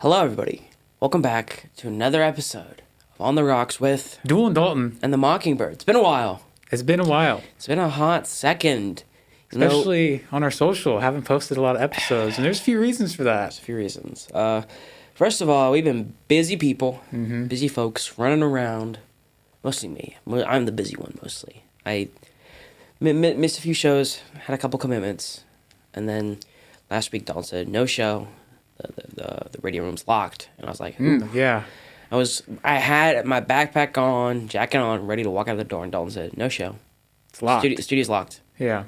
Hello, everybody. Welcome back to another episode of On the Rocks with Duel and Dalton. and the Mockingbird. It's been a while. It's been a while. It's been a hot second. Especially on our social. Haven't posted a lot of episodes, and there's a few reasons for There's that. a few reasons. First of all, we've been busy people, busy folks, running around. Mostly me. I'm the busy one, mostly. I missed a few shows, had a couple commitments, and then last week Dalton said, no show. The radio room's locked. And I was like, Yeah. I had my backpack on, jacket on, ready to walk out the door, and Dalton said, no show. It's locked. Studio's locked. Yeah.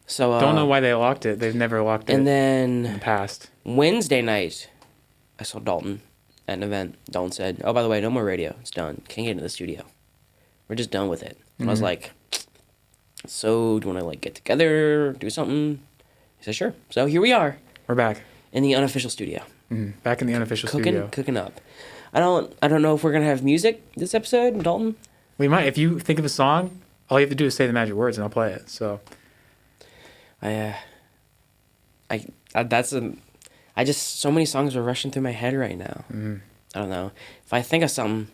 So Don't know why they locked it. They've never locked it And in the then past. Wednesday night, I saw Dalton at an event. Dalton said, oh, by the way, no more radio. It's done. Can't get into the studio. We're just done with it. And I was like, so do you want to get together, do something? He said, sure. So here we are We're back. in the unofficial studio. Back in the unofficial studio. Cooking up. I don't know if we're gonna have music this episode, Dalton. We might. If you think of a song, all you have to do is say the magic words, and I'll play it. So So many songs are rushing through my head right now. I don't know. If I think of something,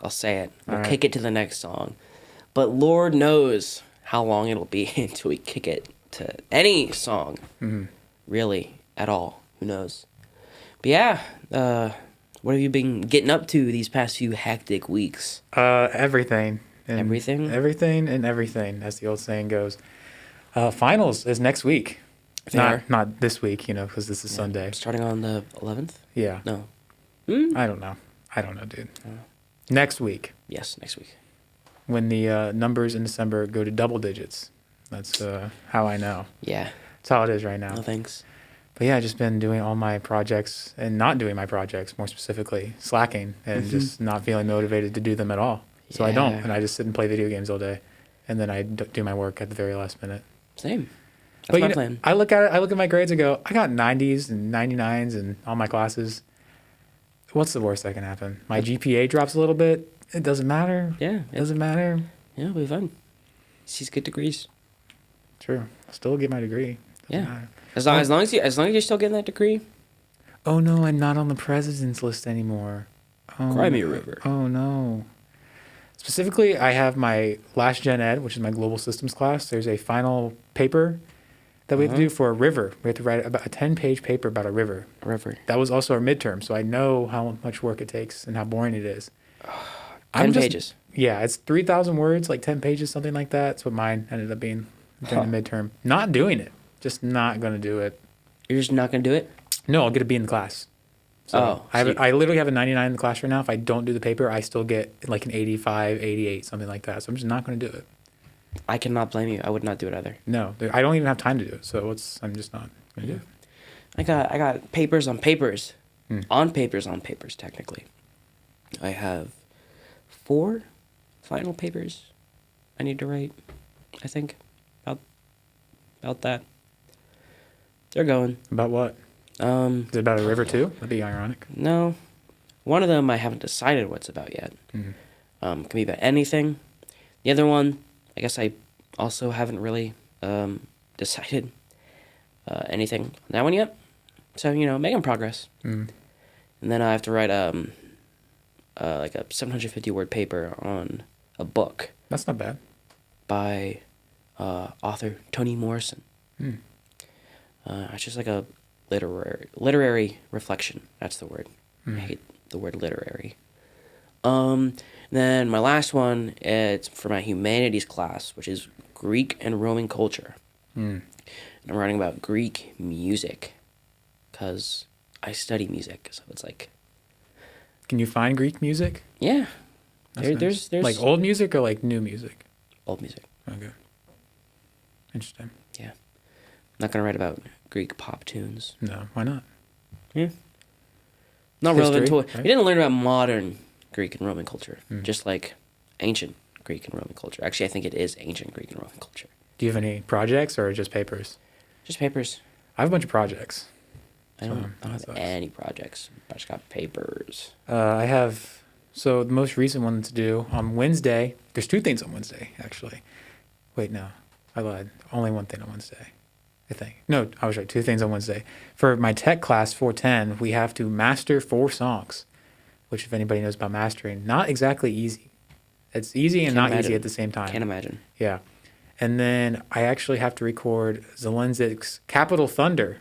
I'll say it. We'll kick it to the next song. But Lord knows how long it'll be until we kick it to any song. Really, at all. Who knows? But yeah, what have you been getting up to these past few hectic weeks? everything. Everything? Everything and everything, as the old saying goes. Finals is next week. They are? Not this week, because this is Sunday. Starting on the 11th? Yeah. No. I don't know, dude. Next week, Yes, next week. when the numbers in December go to double digits. That's how I know. Yeah. That's how it is right now. No thanks. But yeah, I've just been doing all my projects and not doing my projects, more specifically, slacking and just not feeling motivated to do them at all. So I don't, Yeah. and I just sit and play video games all day, and then I do my work at the very last minute. Same. That's But my you know, plan. I look at my grades and go, I got 90s and 99s in all my classes. What's the worst that can happen? My GPA drops a little bit. It doesn't matter. Yeah. It doesn't matter. Yeah, it'll be fun. She's good degrees. True. I'll still get my degree. Doesn't Yeah. matter. As long as you're still getting that degree. Oh no, I'm not on the president's list anymore. Oh, Cry me a river. Oh no. Specifically, I have my last gen ed, which is my global systems class. There's a final paper that we have to do for a river. We have to write about a 10-page paper about a river. A river. That was also our midterm, so I know how much work it takes and how boring it is. 10 pages. Yeah, it's 3,000 words, like 10 pages, something like that. That's what mine ended up being during the midterm. Not doing it. Just not going to do it. You're just not gonna do it? No, I'll get a B in the class. So I literally have a 99 in the class right now. If I don't do the paper, I still get like an 85, 88, something like that. So I'm just not going to do it. I cannot blame you. I would not do it either. No, I don't even have time to do it. So I'm just not going to do it. I got papers on papers. On papers on papers, technically. I have 4 final papers I need to write, I think. About that. They're going. About what? Is it about a river too? That'd be ironic. No. One of them I haven't decided what's about yet. Can be about anything. The other one, I guess I also haven't really decided anything on that one yet. So, making progress. And then I have to write like a 750-word paper on a book That's not bad. by author Toni Morrison. It's just like a literary reflection. That's the word. I hate the word literary. Then my last one, it's for my humanities class, which is Greek and Roman culture. And I'm writing about Greek music because I study music. So it's like, Can you find Greek music? yeah, Nice. there's Like old music or like new music? old music. Okay. Interesting. Yeah, I'm not gonna write about Greek pop tunes. No, why not? Yeah. Not relevant to it. right? We didn't learn about modern Greek and Roman culture, just like ancient Greek and Roman culture. Actually, I think it is ancient Greek and Roman culture. Do you have any projects or just papers? Just papers. I have a bunch of projects. I don't that have sucks. any projects. I just got papers. I have, so the most recent one to do on Wednesday, there's 2 things on Wednesday, actually. Wait, no, I lied. Only one thing on Wednesday. I think. No, I was right. 2 things on Wednesday. For my tech class, 410, we have to master 4 songs, which if anybody knows about mastering, not exactly easy. It's easy and not easy at the same time. Can't imagine. Yeah. And then I actually have to record Zelensky's Capital Thunder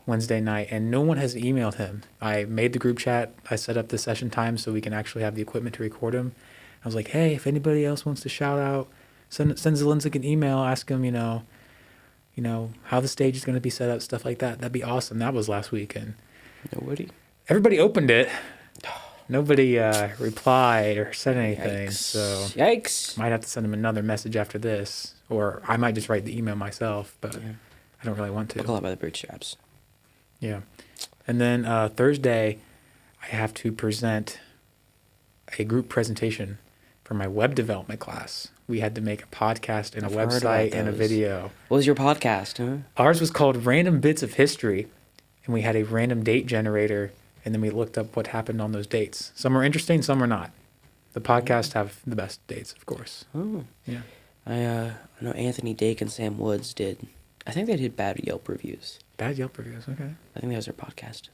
Wednesday night, and no one has emailed him. I made the group chat. I set up the session time so we can actually have the equipment to record him. I was like, hey, if anybody else wants to shout out, send Zelensky an email, ask him, how the stage is going to be set up, stuff like that. That'd be awesome. That was last week, and everybody opened it. Nobody replied or said anything. Yikes. So Yikes. might have to send him another message after this, or I might just write the email myself, but I don't really want to. Buckle up by the bootstraps. Yeah. And then Thursday, I have to present a group presentation for my web development class. We had to make a podcast and a website and a video. What was your podcast, huh? Ours was called Random Bits of History, and we had a random date generator, and then we looked up what happened on those dates. Some were interesting, some were not. The podcasts have the best dates, of course. Oh. Yeah. I know Anthony Dake and Sam Woods did. I think they did bad Yelp reviews. Bad Yelp reviews, okay. I think that was their podcast.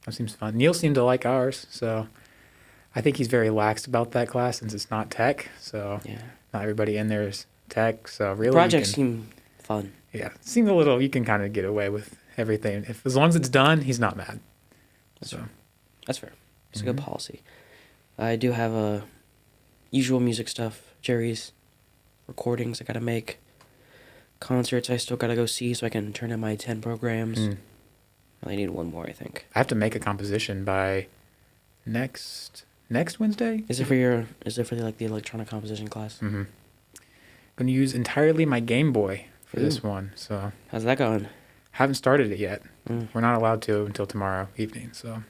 That seems fun. Neil seemed to like ours, so I think he's very laxed about that class since it's not tech. So not everybody in there is tech. So really, projects seem fun. Yeah, it seemed a little. You can kind of get away with everything as long as it's done. He's not mad. That's fair. That's fair. It's a good policy. I do have usual music stuff. Jerry's recordings I gotta make. Concerts I still gotta go see so I can turn in my 10 programs. I only need 1 more, I think. I have to make a composition by next Wednesday. Is it for the electronic composition class? Mm-hmm. I'm gonna use entirely my Game Boy for this one. So how's that going? Haven't started it yet. We're not allowed to until tomorrow evening. So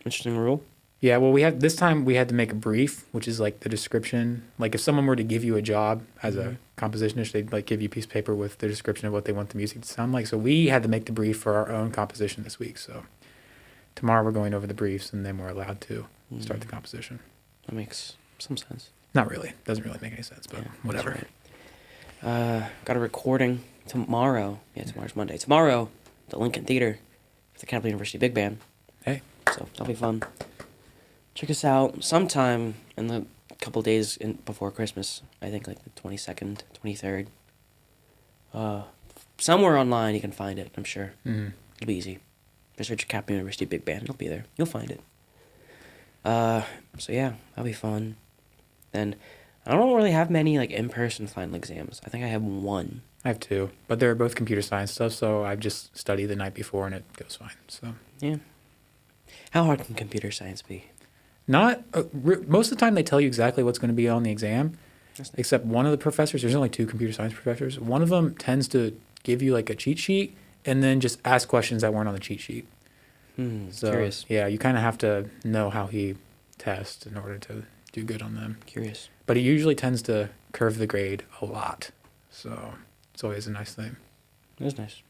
interesting rule. Yeah, well, we had to make a brief, which is like the description. Like if someone were to give you a job as a compositionist, they'd like give you a piece of paper with the description of what they want the music to sound like. So we had to make the brief for our own composition this week. So tomorrow we're going over the briefs, and then we're allowed to start the composition. That makes some sense. Not really. Doesn't really make any sense, but whatever. Right. Got a recording tomorrow. Yeah, tomorrow's Monday. Tomorrow, the Lincoln Theater for the Capital University Big Band. Hey. So that'll be fun. Check us out sometime in the couple days before Christmas. I think like the 22nd, 23rd. Somewhere online you can find it, I'm sure. It'll be easy. Just search Capital University Big Band. It'll be there. You'll find it. So yeah, that'll be fun. Then I don't really have many like in-person final exams. I think I have 1. I have 2, but they're both computer science stuff, so I just study the night before and it goes fine. So yeah. How hard can computer science be? Not most of the time they tell you exactly what's going to be on the exam, except one of the professors. There's only 2 computer science professors. One of them tends to give you like a cheat sheet and then just ask questions that weren't on the cheat sheet. So curious. Yeah, you kind of have to know how he tests in order to do good on them. Curious. But he usually tends to curve the grade a lot, so it's always a nice thing. It is nice.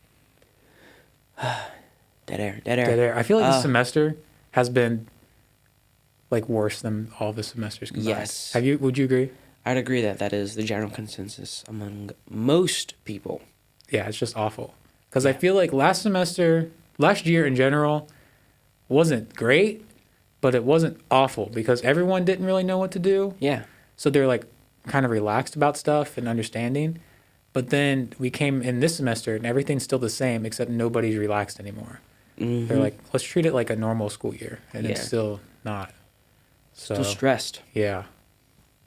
Dead air. I feel like this semester has been like worse than all the semesters combined. Yes. Would you agree? I'd agree that is the general consensus among most people. Yeah, it's just awful. Because I feel like last year in general, wasn't great, but it wasn't awful because everyone didn't really know what to do. Yeah. So they're like kind of relaxed about stuff and understanding. But then we came in this semester and everything's still the same except nobody's relaxed anymore. They're like, let's treat it like a normal school year. And it's still not. So, still stressed. Yeah.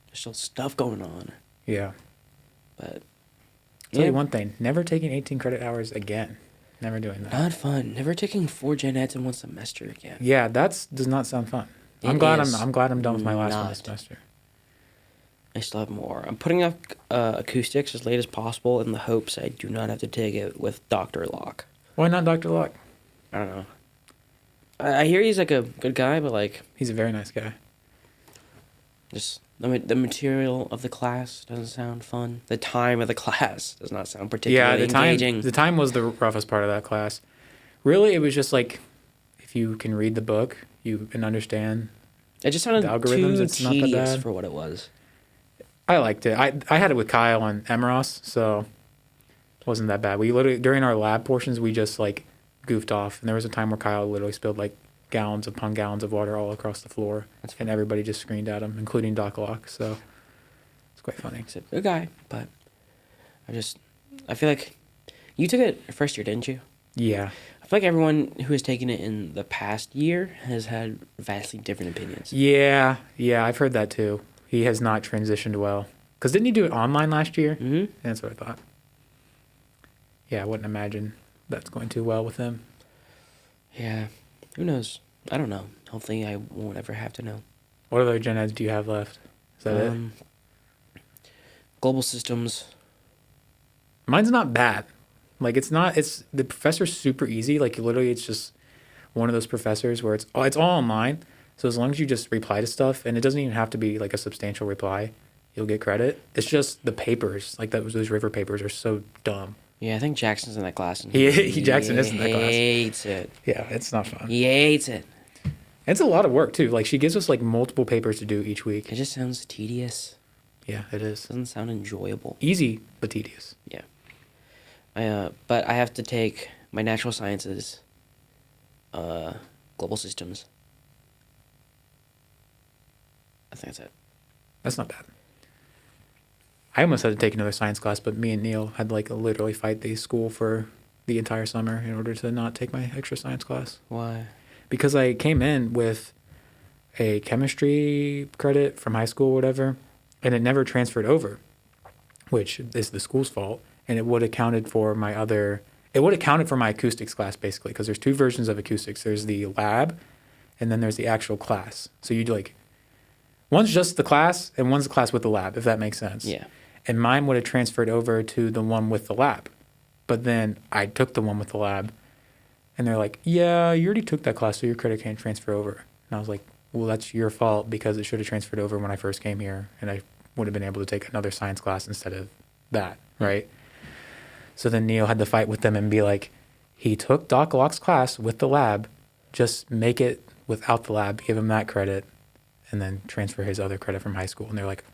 There's still stuff going on. Yeah. But I'll tell you one thing. Never taking 18 credit hours again. Never doing that. Not fun. Never taking 4 gen eds in 1 semester again. Yeah, does not sound fun. I'm glad I'm done with my last one this semester. I still have more. I'm putting up acoustics as late as possible in the hopes I do not have to take it with Dr. Locke. Why not Dr. Locke? I don't know. I hear he's like a good guy, but like... He's a very nice guy. Just the material of the class doesn't sound fun. The time of the class does not sound particularly engaging. The time was the roughest part of that class. Really, it was just like, if you can read the book, you can understand it just sounded the algorithms. too it's not that tedious bad. For what it was. I liked it. I had it with Kyle on Emeros, so Wasn't that bad. We literally, during our lab portions, we just like goofed off. And there was a time where Kyle literally spilled like gallons upon gallons of water all across the floor. And everybody just screamed at him, including Doc Locke. So it's quite funny. He's a good guy, but I feel like you took it first year, didn't you? Yeah. I feel like everyone who has taken it in the past year has had vastly different opinions. Yeah, I've heard that too. He has not transitioned well. Because didn't he do it online last year? Mm-hmm. That's what I thought. Yeah, I wouldn't imagine that's going too well with him. Yeah. Who knows? I don't know. Hopefully I won't ever have to know. What other gen eds do you have left? Is that it? Global systems. Mine's not bad. Like, the professor's super easy. Like, literally, it's just one of those professors where it's all online. So as long as you just reply to stuff, and it doesn't even have to be like a substantial reply, you'll get credit. It's just the papers, like those river papers, are so dumb. Yeah, I think Jackson's in that class. And Jackson is in that class. He hates it. Yeah, it's not fun. He hates it. It's a lot of work, too. Like, she gives us, like, multiple papers to do each week. It just sounds tedious. Yeah, it is. It doesn't sound enjoyable. Easy, but tedious. Yeah. But I have to take my natural sciences, global systems. I think that's it. That's not bad. I almost had to take another science class, but me and Neil had like literally fight the school for the entire summer in order to not take my extra science class. Why? Because I came in with a chemistry credit from high school or whatever, and it never transferred over, which is the school's fault. And it would have counted for my acoustics class, basically, because there's two versions of acoustics. There's the lab, and then there's the actual class. So you'd like, one's just the class, and one's the class with the lab, if that makes sense. Yeah. And mine would have transferred over to the one with the lab. But then I took the one with the lab, and they're like, yeah, you already took that class, so your credit can't transfer over. And I was like, well, that's your fault, because it should have transferred over when I first came here, and I would have been able to take another science class instead of that, right? So then Neil had to fight with them and be like, he took Doc Locke's class with the lab, just make it without the lab, give him that credit, and then transfer his other credit from high school. And they're like,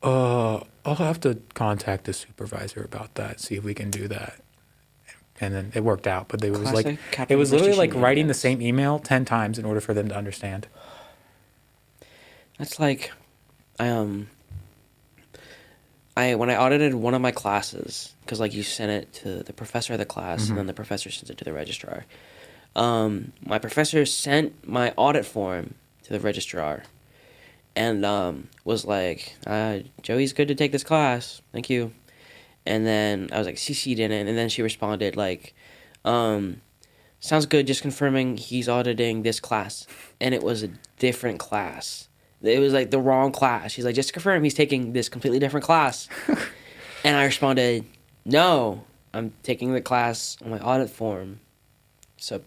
I'll have to contact the supervisor about that, see if we can do that. And then it worked out, but it was literally like writing the same email 10 times in order for them to understand. That's like, when I audited one of my classes, because like you sent it to the professor of the class, and then the professor sends it to the registrar. My professor sent my audit form to the registrar, and was like, Joey's good to take this class, thank you. And then I was like, CC'd in it, and then she responded like, sounds good, just confirming he's auditing this class. And it was a different class. It was like the wrong class. She's like, just to confirm he's taking this completely different class. And I responded, no, I'm taking the class on my audit form. So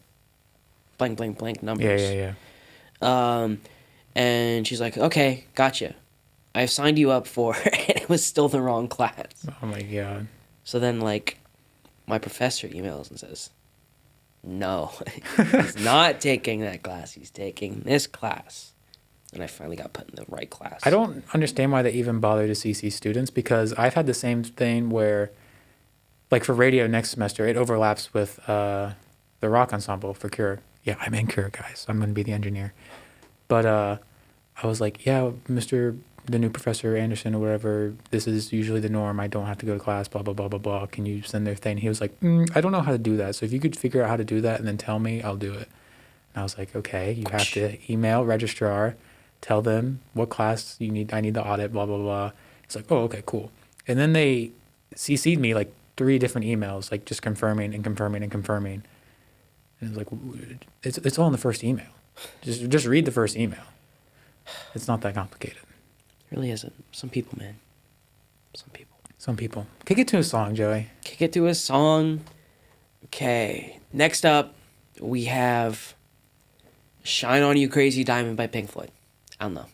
blank, blank, blank numbers. Yeah. And she's like, okay, gotcha. I've signed you up for, and it was still the wrong class. Oh my God. So then, like, my professor emails and says, no, he's not taking that class. He's taking this class. And I finally got put in the right class. I don't understand why they even bother to CC students, because I've had the same thing where, like for radio next semester, it overlaps with the rock ensemble for Cure. Yeah, I'm in Cure, guys. I'm going to be the engineer. But I was like, yeah, the new Professor Anderson or whatever, this is usually the norm. I don't have to go to class, blah, blah, blah, blah, blah. Can you send their thing? He was like, I don't know how to do that. So if you could figure out how to do that and then tell me, I'll do it. And I was like, okay, you have to email registrar, tell them what class you need. I need the audit, blah, blah, blah. It's like, oh, okay, cool. And then they CC'd me like 3 different emails, like just confirming and confirming and confirming. And it was like, it's all in the first email. Just read the first email. It's not that complicated. It really isn't. Some people, man. Some people. Kick it to a song, Joey. Kick it to a song. Okay. Next up, we have Shine On You Crazy Diamond by Pink Floyd. I don't know.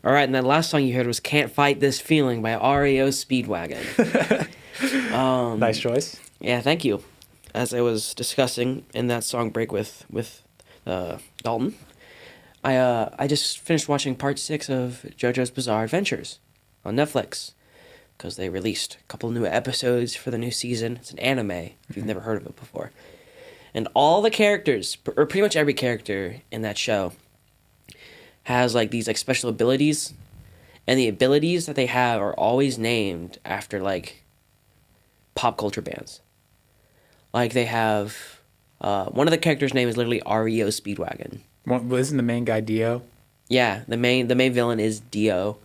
All right, and that last song you heard was Can't Fight This Feeling by REO Speedwagon. Nice choice. Yeah, thank you. As I was discussing in that song break with Dalton, I just finished watching part 6 of JoJo's Bizarre Adventures on Netflix, because they released a couple new episodes for the new season. It's an anime, if you've never heard of it before. And all the characters, or pretty much every character in that show, has like these like special abilities, and the abilities that they have are always named after like pop culture bands. Like they have one of the characters' name is literally REO Speedwagon. Isn't the main guy Dio? Yeah, the main villain is Dio.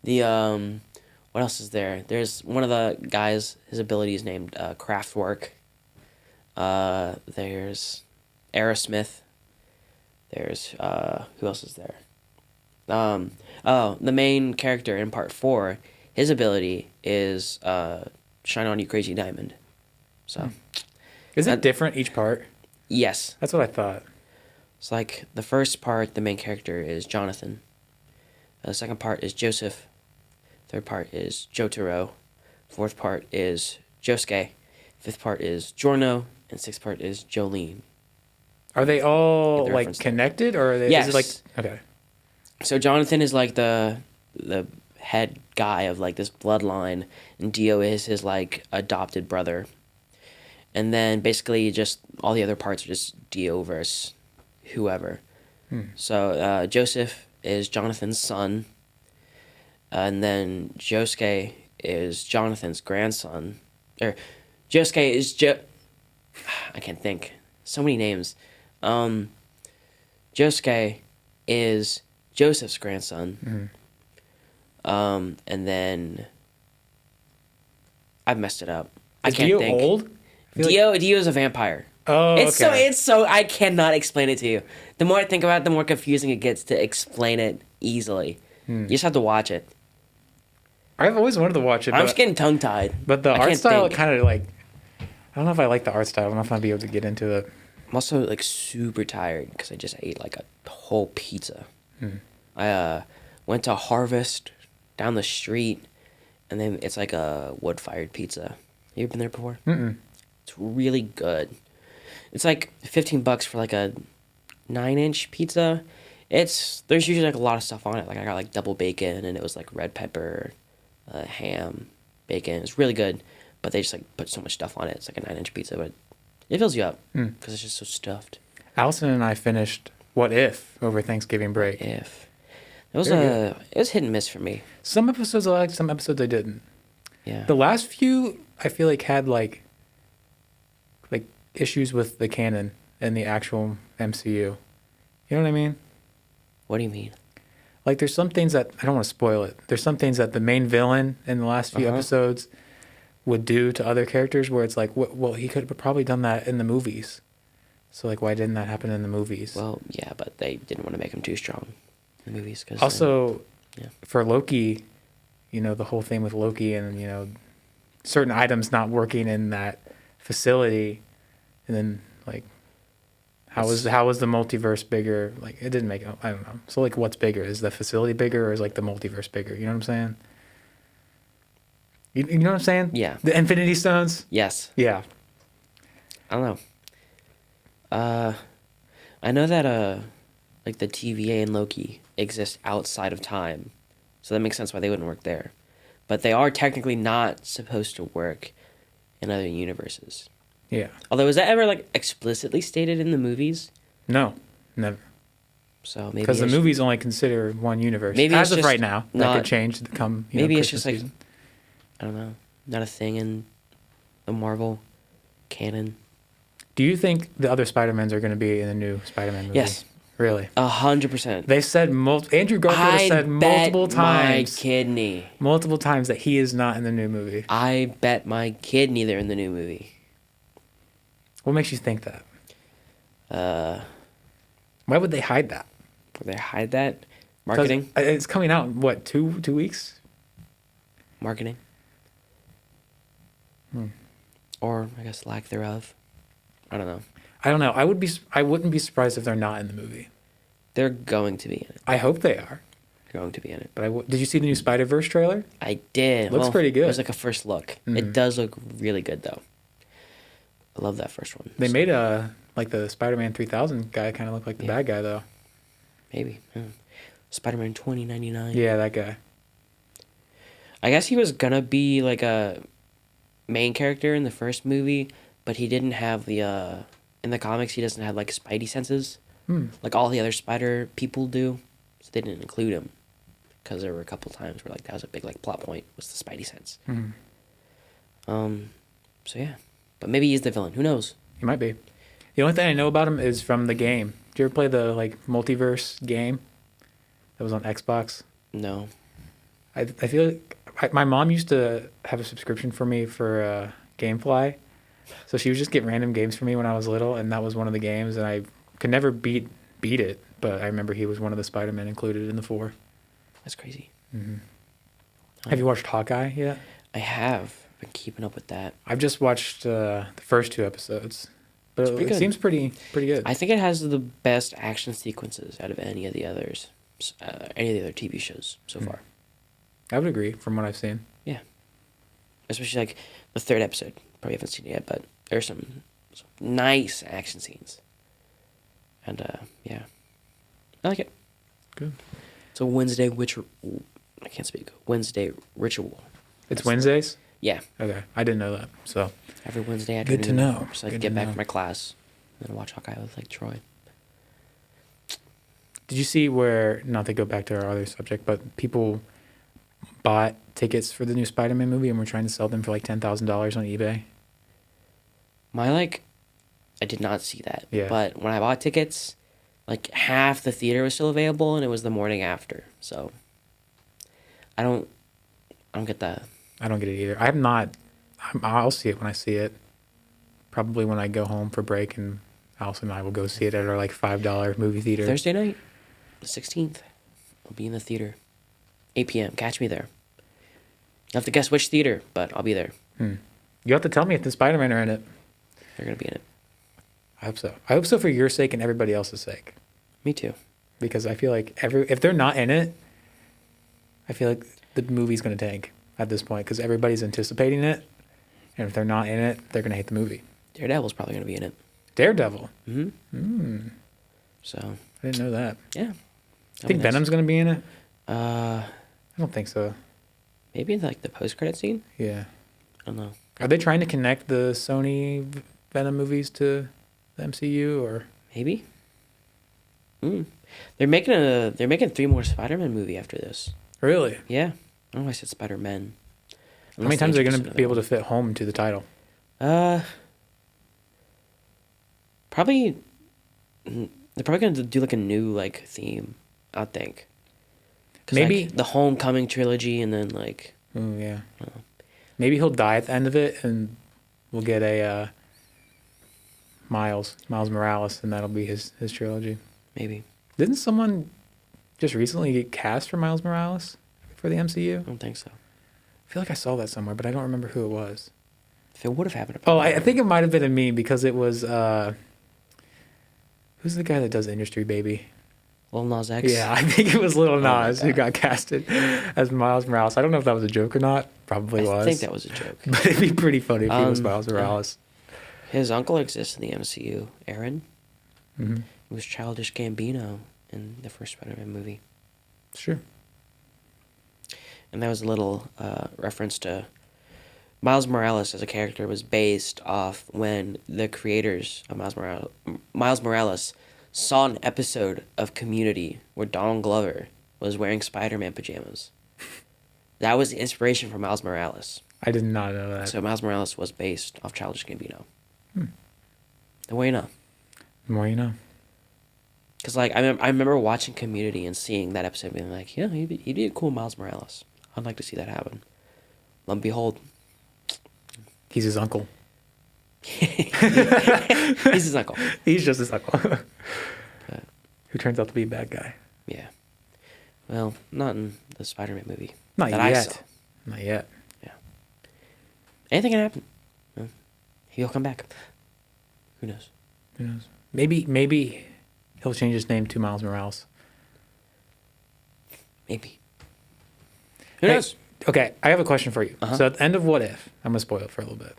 The what else is there? There's one of the guys. His ability is named Kraftwerk. There's Aerosmith. There's who else is there? The main character in part 4, his ability is Shine On You Crazy Diamond. So, is it different each part? Yes, that's what I thought. It's like the first part, the main character is Jonathan. The second part is Joseph. Third part is Jotaro. Fourth part is Josuke. Fifth part is Giorno. And sixth part is Jolene. Are they all like connected, or are they? Yes. Is it like okay? So Jonathan is like the head guy of like this bloodline, and Dio is his like adopted brother. And then basically just all the other parts are just Dio versus whoever. So Joseph is Jonathan's son, and then Josuke is Jonathan's grandson. Or Josuke is I can't think. So many names. Josuke is Joseph's grandson. And then I've messed it up. I can't Dio think. Old? Dio's a vampire. Oh, it's so I cannot explain it to you. The more I think about it, the more confusing it gets to explain it easily. You just have to watch it. I've always wanted to watch it. I'm just getting tongue tied. But the art style kind of like, I don't know if I like the art style. I don't know if I'll be able to get into it. I'm also like super tired because I just ate like a whole pizza. I went to Harvest down the street, and then it's like a wood-fired pizza. You ever been there before? It's really good. It's like $15 for like a 9-inch pizza. There's usually like a lot of stuff on it. Like I got like double bacon, and it was like red pepper, ham, bacon. It's really good, but they just like put so much stuff on it. It's like a 9-inch pizza, but it fills you up because it's just so stuffed. Allison and I finished What If over Thanksgiving break. It was it was hit and miss for me. Some episodes I liked, some episodes I didn't. Yeah. The last few I feel like had like issues with the canon and the actual MCU. You know what I mean? What do you mean? Like there's some things that I don't want to spoil it. There's some things that the main villain in the last few episodes would do to other characters where it's like, well, he could have probably done that in the movies. So like, why didn't that happen in the movies? Well, yeah, but they didn't want to make him too strong in the movies. Cause also, for Loki, you know, the whole thing with Loki and, you know, certain items not working in that facility. And then like, how was the multiverse bigger? Like it didn't make, I don't know. So like what's bigger? Is the facility bigger or is like the multiverse bigger? You know what I'm saying? You know what I'm saying? Yeah. The Infinity Stones? Yes. Yeah. I don't know. I know that like the TVA and Loki exist outside of time, so that makes sense why they wouldn't work there. But they are technically not supposed to work in other universes. Yeah. Although, is that ever like explicitly stated in the movies? No, never. So maybe because the movies only consider one universe. Maybe as of right now, that could change. Come maybe it's Christmas just like season. I don't know, not a thing in the Marvel canon. Do you think the other Spider-Mans are going to be in the new Spider-Man movie? Yes. Really? 100%. They said Andrew Garfield has said multiple times. My kidney. Multiple times that he is not in the new movie. I bet my kidney they're in the new movie. What makes you think that? Why would they hide that? Would they hide that? Marketing? It's coming out in, what, two weeks? Marketing. Or, I guess, lack thereof. I don't know. I don't know. I wouldn't be surprised if they're not in the movie. They're going to be in it. I hope they are. They're going to be in it. But did you see the new Spider-Verse trailer? I did. Looks pretty good. It was like a first look. It does look really good, though. I love that first one. They made like the Spider-Man 3000 guy kind of look like the bad guy, though. Maybe. Spider-Man 2099. Yeah, that guy. I guess he was gonna be like a main character in the first movie, but he didn't have the in the comics he doesn't have like spidey senses like all the other spider people do, so they didn't include him because there were a couple times where like that was a big like plot point was the spidey sense. So yeah, but maybe he's the villain, who knows. He might be. The only thing I know about him is from the game. Did you ever play the like multiverse game that was on Xbox? No. I feel like my mom used to have a subscription for me for GameFly, so she would just get random games for me when I was little, and that was one of the games, and I could never beat it, but I remember he was one of the Spider-Men included in the 4. That's crazy. Have you watched Hawkeye yet? I have been keeping up with that. I've just watched the first 2 episodes, but it seems pretty good. I think it has the best action sequences out of any of the others, any of the other TV shows so far. I would agree from what I've seen. Yeah. Especially like the 3rd episode. Probably haven't seen it yet, but there's some nice action scenes. And yeah. I like it. Good. It's a Wednesday I can't speak. Wednesday ritual. It's Wednesdays? Yeah. Okay. I didn't know that. So every Wednesday afternoon. Good to know. Just like get back from my class and then watch Hawkeye with like Troy. Did you see where, not to go back to our other subject, but people bought tickets for the new Spider-Man movie and were trying to sell them for like $10,000 on eBay? I did not see that. Yeah. But when I bought tickets, like half the theater was still available and it was the morning after. So I don't get that. I don't get it either. I'll see it when I see it. Probably when I go home for break, and Alice and I will go see it at our like $5 movie theater. Thursday night, the 16th, I'll be in the theater. 8 p.m. Catch me there. You have to guess which theater, but I'll be there. You have to tell me if the Spider-Man are in it. They're going to be in it. I hope so. I hope so for your sake and everybody else's sake. Me too. Because I feel like if they're not in it, I feel like the movie's going to tank at this point because everybody's anticipating it. And if they're not in it, they're going to hate the movie. Daredevil's probably going to be in it. Daredevil? So. I didn't know that. Yeah. I think Venom's going to be in it? I don't think so. Maybe in like the post-credit scene? Yeah. I don't know. Are they trying to connect the Sony Venom movies to the MCU or? Maybe. They're making 3 more Spider-Man movie after this. Really? Yeah. I don't know why I said Spider-Man. How many times are they going to be able to fit home to the title? Probably. They're probably going to do like a new like theme, I think. Maybe like, the Homecoming trilogy, and then like. Oh yeah. Maybe he'll die at the end of it, and we'll get a Miles Morales, and that'll be his trilogy. Maybe. Didn't someone just recently get cast for Miles Morales for the MCU? I don't think so. I feel like I saw that somewhere, but I don't remember who it was. If it would have happened. I think it might have been a meme because it was who's the guy that does Industry Baby? Lil Nas X? Yeah, I think it was Lil Nas who got casted as Miles Morales. I don't know if that was a joke or not. Probably was. I think that was a joke. But it'd be pretty funny if he was Miles Morales. His uncle exists in the MCU, Aaron. Mm-hmm. He was Childish Gambino in the first Spider-Man movie. Sure. And that was a little reference to Miles Morales as a character was based off when the creators of Miles Morales saw an episode of Community where Donald Glover was wearing Spider-Man pajamas. That was the inspiration for Miles Morales. I did not know that. So Miles Morales was based off Childish Gambino. The way you know. The more you know. Because like I remember watching Community and seeing that episode being like, yeah, he'd be a cool Miles Morales. I'd like to see that happen. Lo and behold. He's his uncle. He's his uncle. He's just his uncle. Who turns out to be a bad guy. Yeah. Well, not in the Spider-Man movie. Not that yet. I saw. Not yet. Yeah. Anything can happen. He'll come back. Who knows? Who knows? Maybe he'll change his name to Miles Morales. Maybe. Who knows? Okay, I have a question for you. So at the end of What If, I'm going to spoil it for a little bit.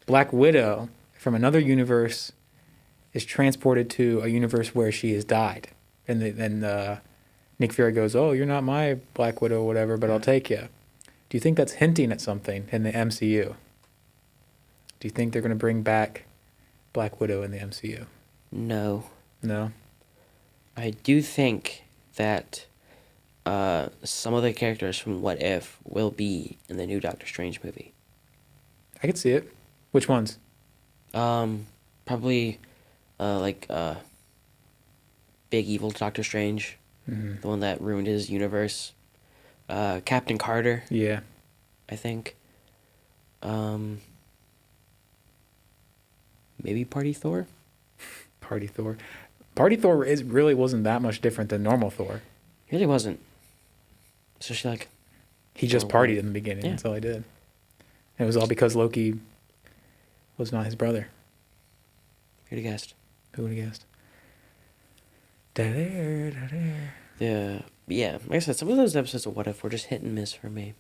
Black Widow from another universe is transported to a universe where she has died. And then Nick Fury goes, oh, you're not my Black Widow or whatever, but I'll take you. Do you think that's hinting at something in the MCU? Do you think they're going to bring back Black Widow in the MCU? No. No? I do think that some of the characters from What If will be in the new Doctor Strange movie. I could see it. Which ones? Probably big evil Doctor Strange, the one that ruined his universe. Captain Carter. Yeah. I think. Maybe Party Thor. Party Thor. Party Thor really wasn't that much different than normal Thor. He really wasn't. Especially he just partied in the beginning. Yeah. That's all he did. And it was all because Loki was not his brother. Who'd have guessed? Who would have guessed? Yeah. Like I said, some of those episodes of What If were just hit and miss for me.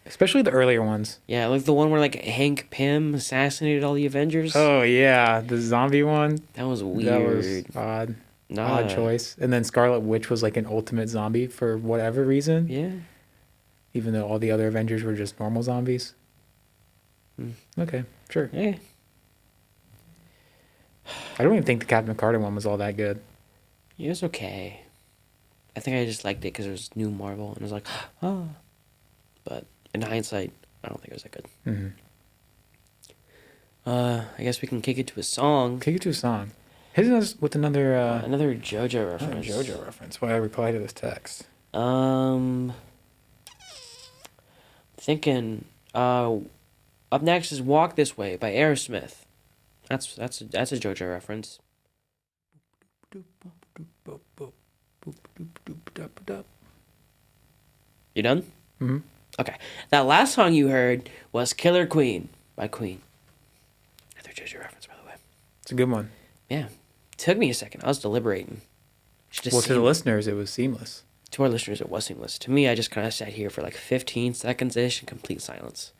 Especially the earlier ones. Yeah, like the one where Hank Pym assassinated all the Avengers. Oh yeah, the zombie one. That was weird. That was odd. Odd choice. And then Scarlet Witch was an ultimate zombie for whatever reason. Yeah. Even though all the other Avengers were just normal zombies. Okay, sure. Yeah. I don't even think the Captain Carter one was all that good. It was okay. I think I just liked it because it was new Marvel, and I was like, oh. But in hindsight, I don't think it was that good. I guess we can kick it to a song. Kick it to a song. Hit us with another JoJo reference. JoJo reference. Why I reply to this text? Thinking. Up next is "Walk This Way" by Aerosmith. That's a JoJo reference. You done? Mm-hmm. Okay. That last song you heard was "Killer Queen" by Queen. Another JoJo reference, by the way. It's a good one. Yeah. Took me a second. I was deliberating. To the listeners, it was seamless. To our listeners, it was seamless. To me, I just kind of sat here for 15 seconds-ish in complete silence.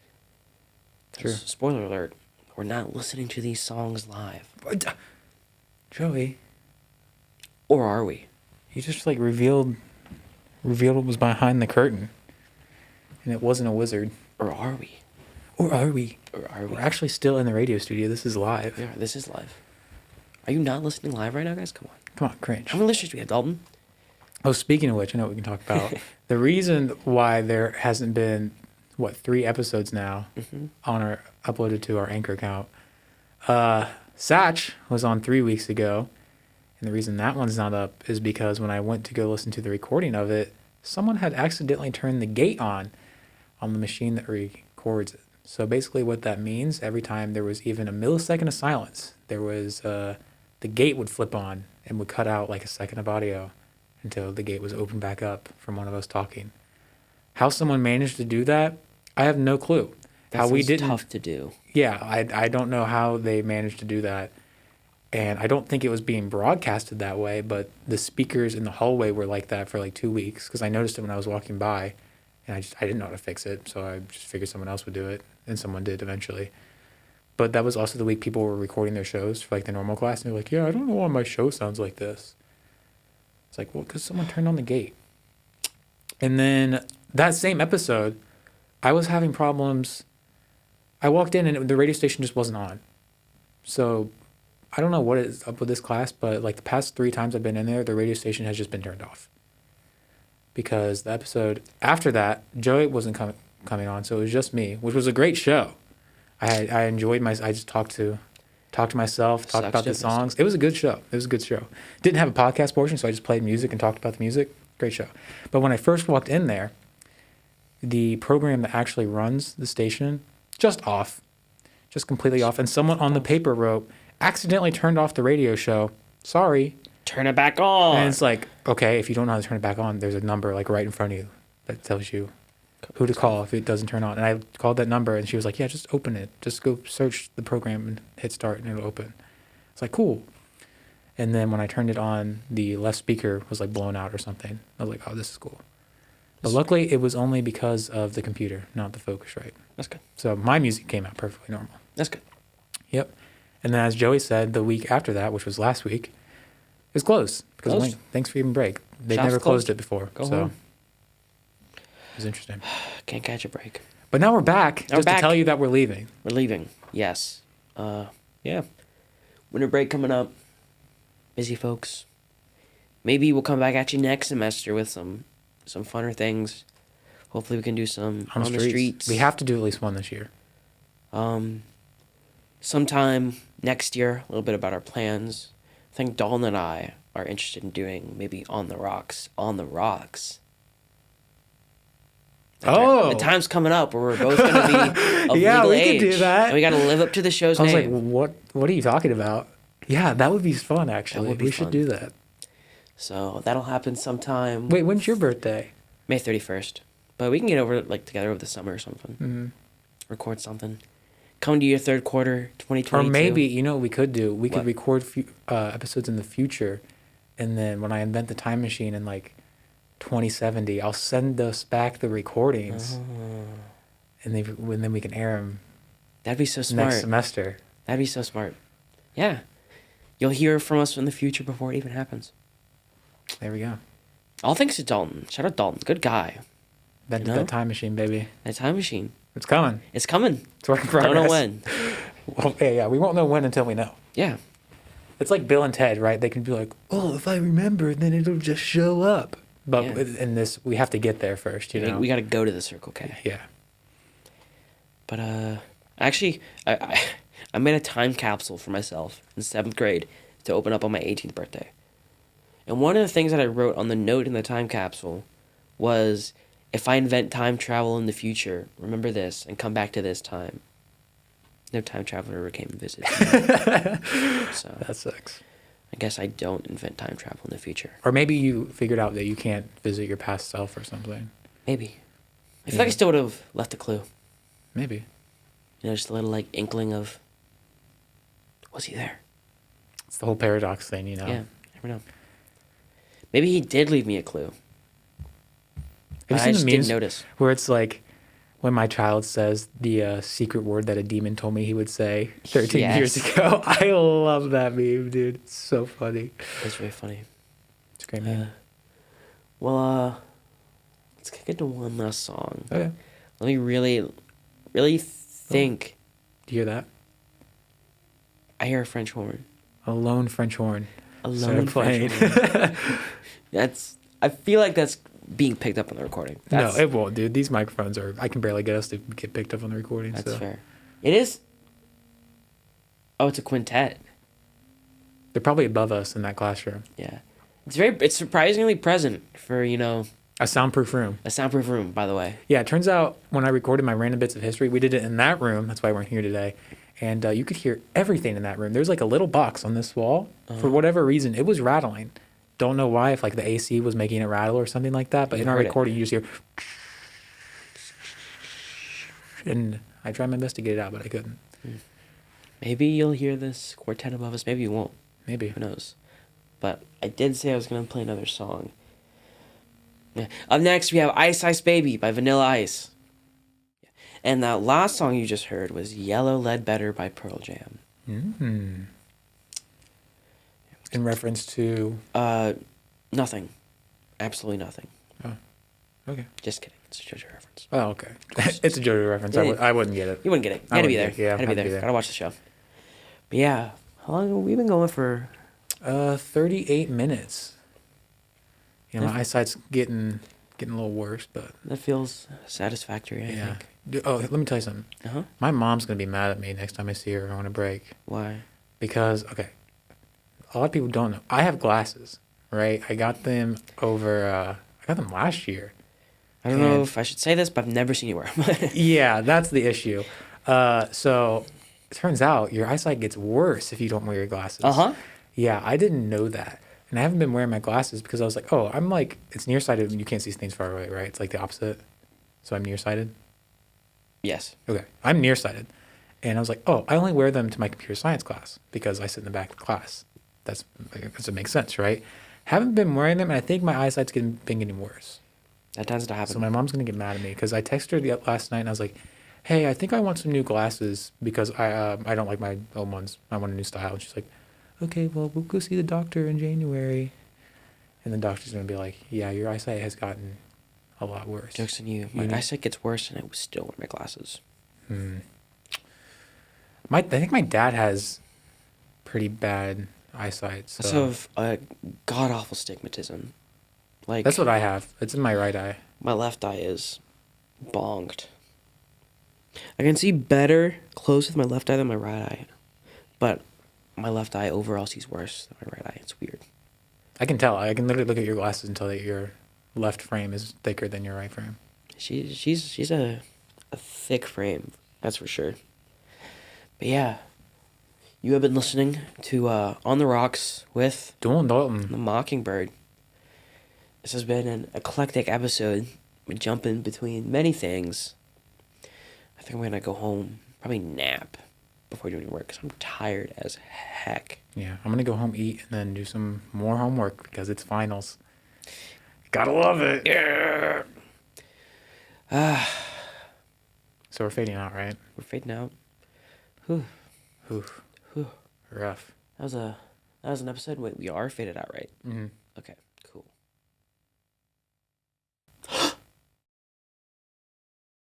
Sure. Spoiler alert, we're not listening to these songs live. Joey. Or are we? You just revealed what was behind the curtain. And it wasn't a wizard. Or are we? We're actually still in the radio studio. This is live. Yeah, this is live. Are you not listening live right now, guys? Come on, cringe. How many listeners do we have, Dalton? Oh, speaking of which, I know what we can talk about. The reason why there hasn't been, 3 episodes now uploaded to our Anchor account. Satch was on 3 weeks ago. And the reason that one's not up is because when I went to go listen to the recording of it, someone had accidentally turned the gate on the machine that records it. So basically what that means, every time there was even a millisecond of silence, there was the gate would flip on and would cut out a second of audio until the gate was opened back up from one of us talking. How someone managed to do that, I have no clue. That's tough to do. Yeah, I don't know how they managed to do that. And I don't think it was being broadcasted that way, but the speakers in the hallway were like that for 2 weeks because I noticed it when I was walking by, and I didn't know how to fix it, so I just figured someone else would do it, and someone did eventually. But that was also the week people were recording their shows for the normal class, and they're like, yeah, I don't know why my show sounds like this. It's well, because someone turned on the gate. And then that same episode, I was having problems. I walked in, and the radio station just wasn't on. So I don't know what is up with this class, but the past 3 times I've been in there, the radio station has just been turned off. Because the episode after that, Joey wasn't coming on, so it was just me, which was a great show. I enjoyed I just talked to myself, talked about the songs. It was a good show. Didn't have a podcast portion, so I just played music and talked about the music. Great show. But when I first walked in there, the program that actually runs the station just completely off, and someone on the paper wrote, accidentally turned off the radio show. Sorry. Turn it back on. And it's okay, if you don't know how to turn it back on, there's a number right in front of you that tells you who to call if it doesn't turn on. And I called that number, and she was yeah, just open it. Just go search the program and hit start, and it'll open. It's cool. And then when I turned it on, the left speaker was blown out or something. I was oh, this is cool. But luckily, it was only because of the computer, not the Focusrite. That's good. So my music came out perfectly normal. That's good. Yep. And then as Joey said, the week after that, which was last week, it was closed. Because thanks for even break. They've never closed it before. Go home. was interesting. Can't catch a break. But now we're back. Now we're back. To tell you that we're leaving. We're leaving. Yes. Yeah. Winter break coming up. Busy folks. Maybe we'll come back at you next semester with some funner things. Hopefully we can do some on the streets. We have to do at least one this year. Sometime next year, a little bit about our plans. I think Dalton and I are interested in doing maybe On the Rocks. On the Rocks. The time's coming up where we're both going to be of legal age. Could do that. And we got to live up to the show's name. I was like, what are you talking about? Yeah, that would be fun, actually. We should do that. So that'll happen sometime. Wait, when's your birthday? May 31st. But we can get over together over the summer or something. Mm-hmm. Record something. Come to your third quarter, 2022. Or maybe, you know what we could do? We could record episodes in the future, and then when I invent the time machine in 2070, I'll send us back the recordings, and then we can air them. That'd be so smart. Next semester. That'd be so smart. Yeah. You'll hear from us in the future before it even happens. There we go. All thanks to Dalton. Shout out Dalton. Good guy. That time machine, baby. That time machine. It's coming. It's coming. It's work in progress. Don't know when. Well, yeah, we won't know when until we know. Yeah. It's like Bill and Ted, right? They can be like, oh, if I remember, then it'll just show up. But in this, we have to get there first, you know? We got to go to the Circle K. Yeah. But, actually, I made a time capsule for myself in 7th grade to open up on my 18th birthday. And one of the things that I wrote on the note in the time capsule was, if I invent time travel in the future, remember this and come back to this time. No time traveler ever came and visited me. So that sucks. I guess I don't invent time travel in the future. Or maybe you figured out that you can't visit your past self or something. Maybe. I feel like I still would have left a clue. Maybe. Just a little inkling of, was he there? It's the whole paradox thing, you know? Yeah, never know. Maybe he did leave me a clue. I just didn't notice. Where it's like when my child says the secret word that a demon told me he would say 13 years ago. I love that meme, dude. It's so funny. It's really funny. It's a great meme. Let's kick into one last song. Okay. Let me really, really think. Do you hear that? I hear a French horn. A lone French horn. A lone French horn. I feel like that's being picked up on the recording. No, it won't, dude. These microphones I can barely get us to get picked up on the recording. That's fair. It is. Oh, it's a quintet. They're probably above us in that classroom. Yeah. It's surprisingly present for, a soundproof room. A soundproof room, by the way. Yeah, it turns out when I recorded my random bits of history, we did it in that room. That's why we're here today. And you could hear everything in that room. There's a little box on this wall. For whatever reason, it was rattling. Don't know why, if the AC was making it rattle or something like that. But in our recording, you just hear. And I tried my best to get it out, but I couldn't. Maybe you'll hear this quartet above us. Maybe you won't. Maybe. Who knows? But I did say I was going to play another song. Yeah. Up next, we have Ice Ice Baby by Vanilla Ice. And that last song you just heard was Yellow Ledbetter by Pearl Jam. Mm-hmm. In reference to? Nothing. Absolutely nothing. Oh, okay. Just kidding. It's a JoJo reference. Oh, okay. It's a JoJo reference. I wouldn't get it. You wouldn't get it. You had to be there. Yeah, had to be there. Gotta watch the show. But yeah, how long have we been going for? 38 minutes. My eyesight's getting a little worse, but that feels satisfactory. I think. Oh, let me tell you something. My mom's gonna be mad at me next time I see her on a break. Why? Because a lot of people don't know. I have glasses, right? I got them last year. I don't know if I should say this, but I've never seen you wear them. Yeah, that's the issue. So it turns out your eyesight gets worse if you don't wear your glasses. Yeah, I didn't know that. And I haven't been wearing my glasses because I was like, it's nearsighted when you can't see things far away, right? It's like the opposite. So I'm nearsighted? Yes. Okay. I'm nearsighted. And I was like, I only wear them to my computer science class because I sit in the back of the class. Does it make sense, right? Haven't been wearing them, and I think my eyesight's been getting worse. That tends to happen. So my mom's going to get mad at me because I texted her last night, and I was like, hey, I think I want some new glasses because I don't like my old ones. I want a new style. And she's like, okay, well, we'll go see the doctor in January. And the doctor's going to be like, yeah, your eyesight has gotten a lot worse. Jokes on you. My eyesight gets worse, and I still wear my glasses. I think my dad has pretty bad eyesight. So. That's of a god awful stigmatism. Like That's what I have. It's in my right eye. my left eye is bonked. I can see better close with my left eye than my right eye, but my left eye overall sees worse than my right eye. It's weird. I can tell. I can literally look at your glasses and tell that your left frame is thicker than your right frame. She's a thick frame, that's for sure. But yeah, you have been listening to On the Rocks with Dual and Dalton. the Mockingbird. This has been an eclectic episode. We jump in between many things. I think I'm gonna go home, probably nap before doing work because I'm tired as heck. Yeah, I'm gonna go home, eat, and then do some more homework because it's finals. Gotta love it. Yeah. So we're fading out, right? We're fading out. Whew. Oof. Whew. Rough. That was an episode. Wait, we are faded out, right? Mm-hmm. Okay.